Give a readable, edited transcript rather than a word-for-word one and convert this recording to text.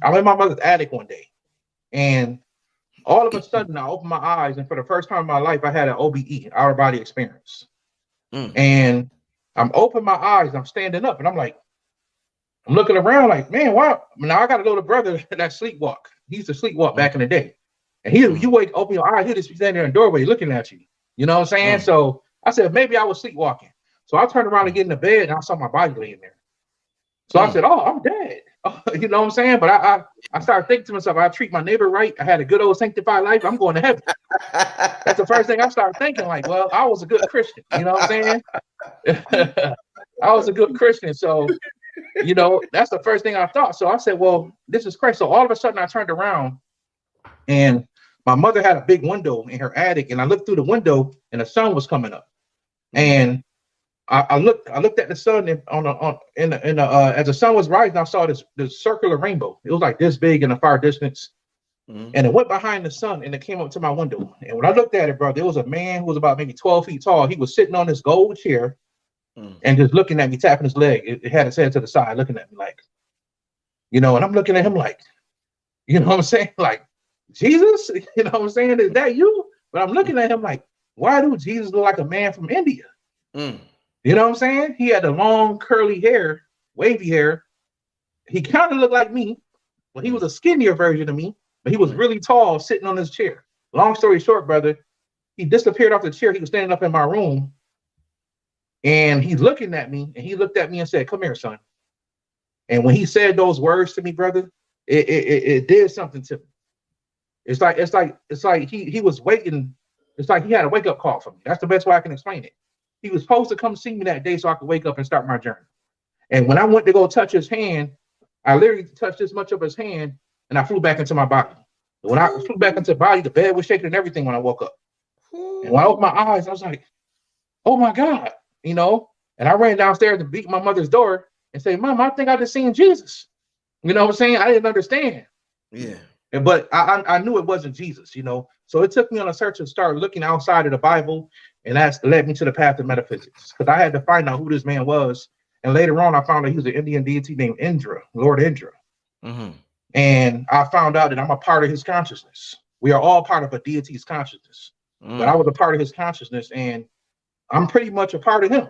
I'm in my mother's attic one day, and all of a sudden I opened my eyes, and for the first time in my life, I had an OBE, outer body experience. Mm. And I'm opening my eyes, I'm standing up, and I'm like, I'm looking around like, man, why? Now I got a little brother that sleepwalk. He used to sleepwalk Mm. back in the day. And he, Mm. you wake, open your eyes, he just be standing there in the doorway looking at you. You know what I'm saying? Mm. So I said, maybe I was sleepwalking. So I turned around and Mm. get in the bed, and I saw my body laying there. So I Mm. said, oh, I'm dead. You know what I'm saying? But I started thinking to myself, I treat my neighbor right. I had a good old sanctified life. I'm going to heaven. That's the first thing I started thinking. Like, well, I was a good Christian. You know what I'm saying? I was a good Christian. So, that's the first thing I thought. So I said, well, this is crazy. So all of a sudden I turned around, and my mother had a big window in her attic, and I looked through the window and the sun was coming up. Mm. And I looked at the sun as the sun was rising. I saw this circular rainbow. It was like this big in the far distance, Mm. and it went behind the sun and it came up to my window. And when I looked at it, bro, there was a man who was about maybe 12 feet tall. He was sitting on this gold chair Mm. and just looking at me, tapping his leg. It had his head to the side, looking at me like, and I'm looking at him like, what I'm saying? Like, Jesus, what I'm saying? Is that you? But I'm looking at him like, why do Jesus look like a man from India? Mm. You know what I'm saying? He had the long, curly hair, wavy hair. He kind of looked like me, but he was Mm. a skinnier version of me, but he was Mm. really tall sitting on his chair. Long story short, brother, he disappeared off the chair. He was standing up in my room, and he's looking at me, and he looked at me and said, come here, son. And when he said those words to me, brother, it did something to me. It's like he was waiting. It's like he had a wake up call for me. That's the best way I can explain it. He was supposed to come see me that day so I could wake up and start my journey. And when I went to go touch his hand, I literally touched this much of his hand, and I flew back into my body. When I flew back into the body, the bed was shaking and everything when I woke up. And when I opened my eyes, I was like, oh my God, And I ran downstairs and beat my mother's door and said, Mom, I think I just seen Jesus. You know what I'm saying? I didn't understand. Yeah. But I knew it wasn't Jesus. So it took me on a search to start looking outside of the Bible, and that's led me to the path of metaphysics. Because I had to find out who this man was. And later on, I found out he was an Indian deity named Indra, Lord Indra. Mm-hmm. And I found out that I'm a part of his consciousness. We are all part of a deity's consciousness. But I Mm. was a part of his consciousness, and I'm pretty much a part of him.